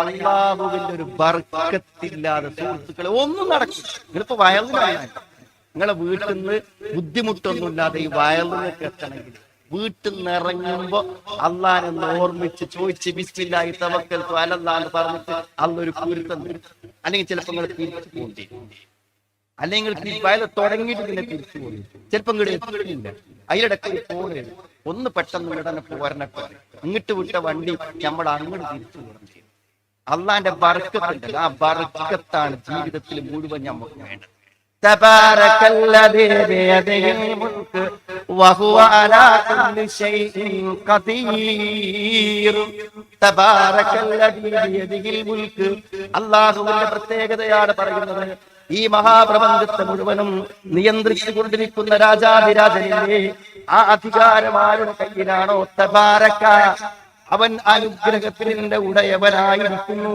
അള്ളാഹുവിന്റെ ഒരു ബർക്കത്തില്ലാതെ സുഹൃത്തുക്കളെ ഒന്നും നടക്കും. നിങ്ങളിപ്പോ വയലിനാണ്, നിങ്ങളെ വീട്ടിൽ നിന്ന് ബുദ്ധിമുട്ടൊന്നുമില്ലാതെ ഈ വയലിനൊക്കെ എത്തണമെങ്കിൽ വീട്ടിൽ നിന്ന് ഇറങ്ങുമ്പോ അള്ളാഹിനെ ഓർമ്മിച്ച് ചോദിച്ച് ബിസ്മില്ലാഹി തവക്കൽതു അലല്ലാഹ് പറഞ്ഞിട്ട് അള്ളൊരു കുരുത്തം തരും. അല്ലെങ്കിൽ ചിലപ്പോൾ നിങ്ങൾ തിരിച്ചു പോകേണ്ടി, അല്ലെങ്കിൽ വയൽ തുടങ്ങിയിട്ട് പിന്നെ തിരിച്ചു പോകും. ചിലപ്പോൾ ഇങ്ങോട്ട് എത്തില്ല, അതിലിടയ്ക്ക് പോകരുത്. ഒന്ന് പെട്ടെന്ന് ഇടനെ പോരണൊക്കെ ഇങ്ങോട്ട് വിട്ട വണ്ടി നമ്മൾ അങ്ങോട്ട് തിരിച്ചു പോകണം. അള്ളാന്റെ ബർക്കത്തുണ്ടല്ലോ, ആ ബർക്കത്താണ് ജീവിതത്തിൽ മുഴുവൻ നമുക്ക് വേണ്ടത്. തബാറകല്ലദീ ബിയദിഹിൽ മുൽക്ക് വഹുവ അലാ കുല്ലി ശൈഇൻ ഖദീർ. തബാറകല്ലദീ ബിയദിഹിൽ മുൽക്ക്, അല്ലാഹുവിന്റെ പ്രത്യേകതയാണ് പറയുന്നത്. ഈ മഹാപ്രപഞ്ചത്തെ മുഴുവനും നിയന്ത്രിച്ചു കൊണ്ടിരിക്കുന്ന രാജാതിരാജനില്ലേ, ആ അധികാരം ആരുടെ കയ്യിലാണോ, തബാറക, അവൻ അനുഗ്രഹത്തിന്റെ ഉടയവനായിരിക്കുന്നു.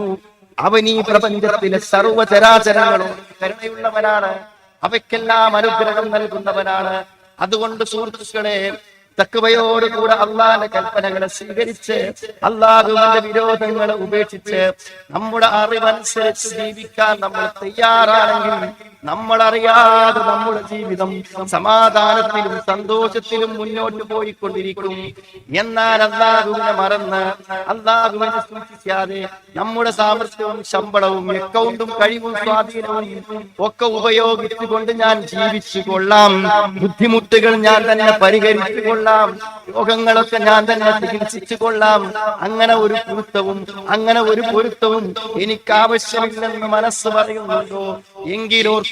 അവൻ ഈ പ്രപഞ്ചത്തിലെ സർവചരാചരങ്ങളും കരുണയുള്ളവനാണ്, അവയ്ക്കെല്ലാം അനുഗ്രഹം നൽകുന്നവനാണ്. അതുകൊണ്ട് സുഹൃത്തുക്കളെ, തഖ്വയോടുകൂടെ അള്ളാന്റെ കൽപ്പനകളെ സ്വീകരിച്ച് അള്ളാഹുവിന്റെ വിരോധങ്ങളെ ഉപേക്ഷിച്ച് നമ്മുടെ അറിവനുസരിച്ച് ജീവിക്കാൻ നമ്മൾ തയ്യാറാണെങ്കിൽ നമ്മളറിയാതെ നമ്മുടെ ജീവിതം സമാധാനത്തിലും സന്തോഷത്തിലും മുന്നോട്ട് പോയിക്കൊണ്ടിരിക്കും. എന്നാൽ അള്ളാഹുവിനെ മറന്ന് അള്ളാഹുവിനെ സൂക്ഷിക്കാതെ നമ്മുടെ സാമർത്ഥ്യവും ശമ്പളവും അക്കൗണ്ടും കഴിവും സ്വാധീനവും ഒക്കെ ഉപയോഗിച്ചുകൊണ്ട് ഞാൻ ജീവിച്ചു കൊള്ളാം, ബുദ്ധിമുട്ടുകൾ ഞാൻ തന്നെ പരിഹരിച്ചു കൊള്ളാം, രോഗങ്ങളൊക്കെ ഞാൻ തന്നെ ചികിത്സിച്ചു കൊള്ളാം, അങ്ങനെ ഒരു പൊരുത്തവും എനിക്ക് ആവശ്യമില്ലെന്ന് മനസ്സ് പറയുന്നുണ്ടോ എങ്കിലോർത്തോ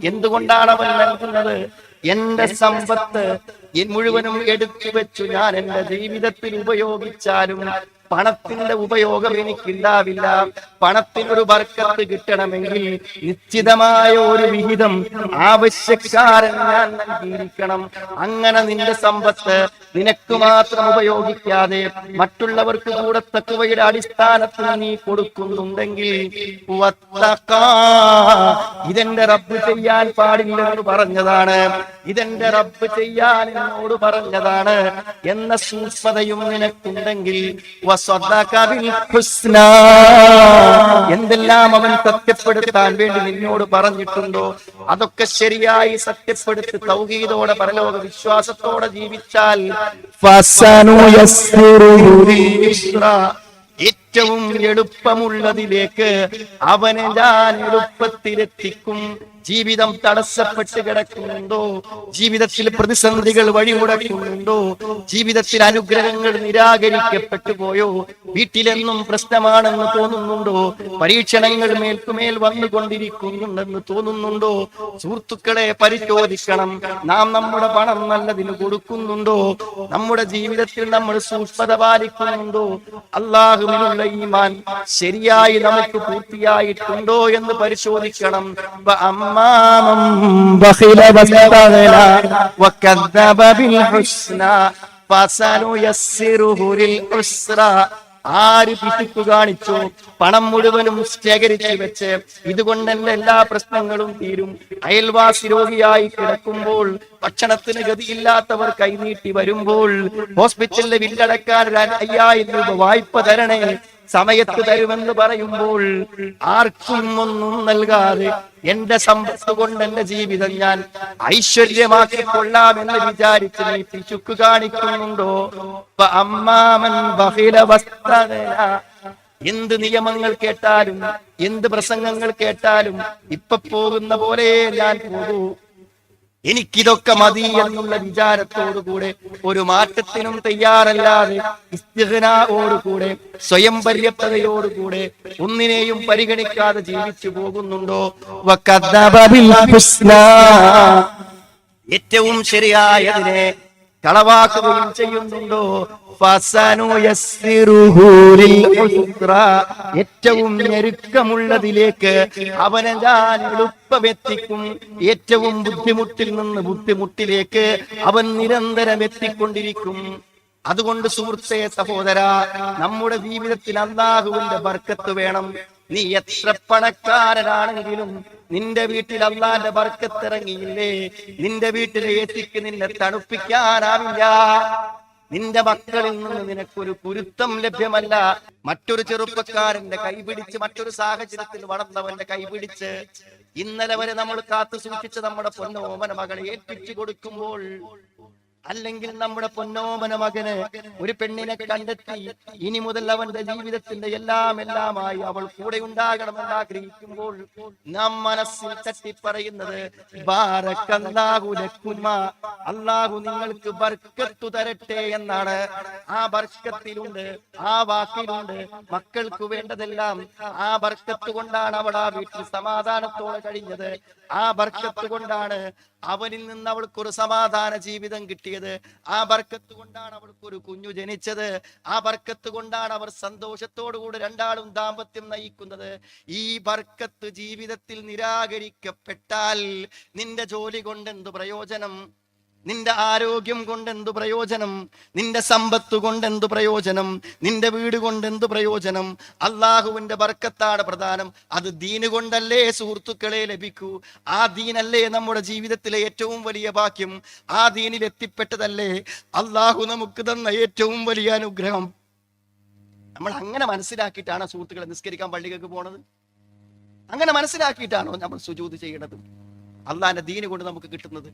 എന്തുകൊണ്ടാണ് അവൻ നൽകുന്നത്? എന്റെ സമ്പത്ത് മുഴുവനും എടുത്തു വെച്ചു ഞാൻ എന്റെ ജീവിതത്തിൽ ഉപയോഗിച്ചാലും പണത്തിന്റെ ഉപയോഗം എനിക്കുണ്ടാവില്ല. പണത്തിനൊരു ബർക്കത്ത് കിട്ടണമെങ്കിൽ നിശ്ചിതമായ ഒരു വിഹിതം ആവശ്യക്കാരൻ ഞാൻ നൽകിയിരിക്കണം. അങ്ങനെ നിന്റെ സമ്പത്ത് നിനക്ക് മാത്രം ഉപയോഗിക്കാതെ മറ്റുള്ളവർക്ക് കൂടെ തഖ്വയുടെ അടിസ്ഥാനത്തിൽ നീ കൊടുക്കുന്നുണ്ടെങ്കിൽ ഇതെന്റെ റബ്ബ് ചെയ്യാൻ പാടില്ലെന്ന് പറഞ്ഞതാണ്, ഇതെന്റെ റബ്ബ് ചെയ്യാൻ എന്നോട് പറഞ്ഞതാണ് എന്ന സൂക്ഷ്മതയും നിനക്കുണ്ടെങ്കിൽ എന്തെല്ലാം അവൻ സത്യപ്പെടുത്താൻ വേണ്ടി നിന്നോട് പറഞ്ഞിട്ടുണ്ടോ അതൊക്കെ ശരിയായി സത്യപ്പെടുത്തി തൗഹീദോടെ പരലോക വിശ്വാസത്തോടെ ജീവിച്ചാൽ ഏറ്റവും എളുപ്പമുള്ളതിലേക്ക് അവനെ ഞാൻ എളുപ്പത്തിലെത്തിക്കും. ജീവിതം തടസ്സപ്പെട്ട് കിടക്കുന്നുണ്ടോ? ജീവിതത്തിൽ പ്രതിസന്ധികൾ വഴിമുടക്കുന്നുണ്ടോ? ജീവിതത്തിൽ അനുഗ്രഹങ്ങൾ നിരാകരിക്കപ്പെട്ടു പോയോ? വീട്ടിലെന്നും പ്രശ്നമാണെന്ന് തോന്നുന്നുണ്ടോ? പരീക്ഷണങ്ങൾ മേൽക്കുമേൽ വന്നുകൊണ്ടിരിക്കുന്നുണ്ടെന്ന് തോന്നുന്നുണ്ടോ? സുഹൃത്തുക്കളെ, പരിശോധിക്കണം. നാം നമ്മുടെ പണം നല്ലതിന് കൊടുക്കുന്നുണ്ടോ? നമ്മുടെ ജീവിതത്തിൽ നമ്മൾ സൂക്ഷ്മത പാലിക്കുന്നുണ്ടോ? അല്ലാഹുവിനുള്ള ഈമാൻ ശരിയായി നമുക്ക് പൂർത്തിയായിട്ടുണ്ടോ എന്ന് പരിശോധിക്കണം. بخل واستغنى وكذب بالحسنى فسنيسره للعسرى. ആര് പിശുക്ക് കാണിച്ചു? പണം മുഴുവനും ശേഖരിച്ചു വെച്ച് ഇതുകൊണ്ട് എന്റെ എല്ലാ പ്രശ്നങ്ങളും തീരും. അയൽവാസി രോഗിയായി കിടക്കുമ്പോൾ, ഭക്ഷണത്തിന് ഗതിയില്ലാത്തവർ കൈനീട്ടി വരുമ്പോൾ, ഹോസ്പിറ്റലിലെ ബില്ലടക്കാൻ 5000 രൂപ വായ്പ തരണേ, സമയത്ത് തരുമെന്ന് പറയുമ്പോൾ ആർക്കും ഒന്നും നൽകാതെ എന്റെ സമ്പത്ത് കൊണ്ട് എന്റെ ജീവിതം ഞാൻ ഐശ്വര്യമാക്കി കൊള്ളാമെന്ന് വിചാരിച്ച് നീ പിശുക്ക് കാണിക്കുന്നുണ്ടോ? എന്ത് നിയമങ്ങൾ കേട്ടാലും എന്ത് പ്രസംഗങ്ങൾ കേട്ടാലും ഇപ്പൊ പോകുന്ന പോലെ ഞാൻ പോകൂ, എനിക്കിതൊക്കെ മതി എന്നുള്ള വിചാരത്തോടുകൂടെ ഒരു മാറ്റത്തിനും തയ്യാറല്ലാതെ ഇസ്തിഗ്നാഓടുകൂടെ സ്വയം പര്യാപ്തതയോടുകൂടെ ഒന്നിനെയും പരിഗണിക്കാതെ ജീവിച്ചു പോകുന്നുണ്ടോ? ഏറ്റവും ശരിയായതിനെ കളവാക്കുകയും ചെയ്യുന്നുണ്ടോ? ഏറ്റവും ഞെരുക്കമുള്ളതിലേക്ക് അവനെ ഞാൻ എളുപ്പമെത്തിക്കും. ഏറ്റവും ബുദ്ധിമുട്ടിൽ നിന്ന് ബുദ്ധിമുട്ടിലേക്ക് അവൻ നിരന്തരം എത്തിക്കൊണ്ടിരിക്കും. അതുകൊണ്ട് സുഹൃത്തേ, സഹോദര, നമ്മുടെ ജീവിതത്തിൽ അല്ലാഹുവിന്റെ ബർക്കത്ത് വേണം. നീ എത്ര പണക്കാരനാണെങ്കിലും നിന്റെ വീട്ടിൽ അല്ലാഹുവിന്റെ ബർക്കത്ത് ഇറങ്ങിയില്ലേ, നിന്റെ വീട്ടിലെ എത്തിക്ക് നിന്നെ തണുപ്പിക്കാനാവില്ല. നിന്റെ മക്കളിൽ നിന്ന് നിനക്കൊരു കുരുത്തം ലഭ്യമല്ല. മറ്റൊരു ചെറുപ്പക്കാരന്റെ കൈപിടിച്ച്, മറ്റൊരു സാഹചര്യത്തിൽ വളർന്നവന്റെ കൈപിടിച്ച് ഇന്നലെ വരെ നമ്മൾ കാത്തു സൂക്ഷിച്ച് നമ്മുടെ പൊന്നോമന മകളെ ഏൽപ്പിച്ചു കൊടുക്കുമ്പോൾ, അല്ലെങ്കിൽ നമ്മുടെ പൊന്നോമന മകന് ഒരു പെണ്ണിനെ കണ്ടെത്തി ഇനി മുതൽ അവന്റെ ജീവിതത്തിന്റെ എല്ലാമായി അവൾ കൂടെ ഉണ്ടാകണമെന്ന് ആഗ്രഹിക്കുമ്പോൾ നാം മനസ്സിൽ തട്ടിപ്പറയുന്നത് ബാറക്കല്ലാഹു ലക്കുമ, അല്ലാഹു നിങ്ങൾക്ക് ബർക്കത്ത് തരട്ടെ എന്നാണ്. ആ ബർക്കത്തിലുണ്ട്, ആ വാക്കിലുണ്ട് മക്കൾക്ക് വേണ്ടതെല്ലാം. ആ ബർക്കത്ത് കൊണ്ടാണ് അവൾ ആ വീട്ടിൽ സമാധാനത്തോടെ കഴിഞ്ഞത്. ആ ബർക്കത്ത് കൊണ്ടാണ് അവനിൽ നിന്ന് അവൾക്കൊരു സമാധാന ജീവിതം കിട്ടിയത്. ആ ബർക്കത്ത് കൊണ്ടാണ് അവൾക്കൊരു കുഞ്ഞു ജനിച്ചത്. ആ ബർക്കത്ത് കൊണ്ടാണ് അവർ സന്തോഷത്തോടുകൂടി രണ്ടാളും ദാമ്പത്യം നയിക്കുന്നത്. ഈ ബർക്കത്ത് ജീവിതത്തിൽ നിരാകരിക്കപ്പെട്ടാൽ നിന്റെ ജോലി കൊണ്ടെന്തു പ്രയോജനം? നിന്റെ ആരോഗ്യം കൊണ്ടെന്തു പ്രയോജനം? നിന്റെ സമ്പത്ത് കൊണ്ടെന്തു പ്രയോജനം? നിന്റെ വീട് കൊണ്ടെന്തു പ്രയോജനം? അള്ളാഹുവിന്റെ ബർക്കത്താണ് പ്രധാനം. അത് ദീന് കൊണ്ടല്ലേ സുഹൃത്തുക്കളെ ലഭിക്കൂ. ആ ദീനല്ലേ നമ്മുടെ ജീവിതത്തിലെ ഏറ്റവും വലിയ ഭാഗ്യം. ആ ദീനിൽ എത്തിപ്പെട്ടതല്ലേ അള്ളാഹു നമുക്ക് തന്ന ഏറ്റവും വലിയ അനുഗ്രഹം. നമ്മൾ അങ്ങനെ മനസ്സിലാക്കിയിട്ടാണ് സുഹൃത്തുക്കളെ നിസ്കരിക്കാൻ പള്ളികൾക്ക് പോണത്? അങ്ങനെ മനസ്സിലാക്കിയിട്ടാണോ നമ്മൾ സുജൂദ് ചെയ്യണത്? അള്ളാഹിന്റെ ദീന് കൊണ്ട് നമുക്ക് കിട്ടുന്നത്?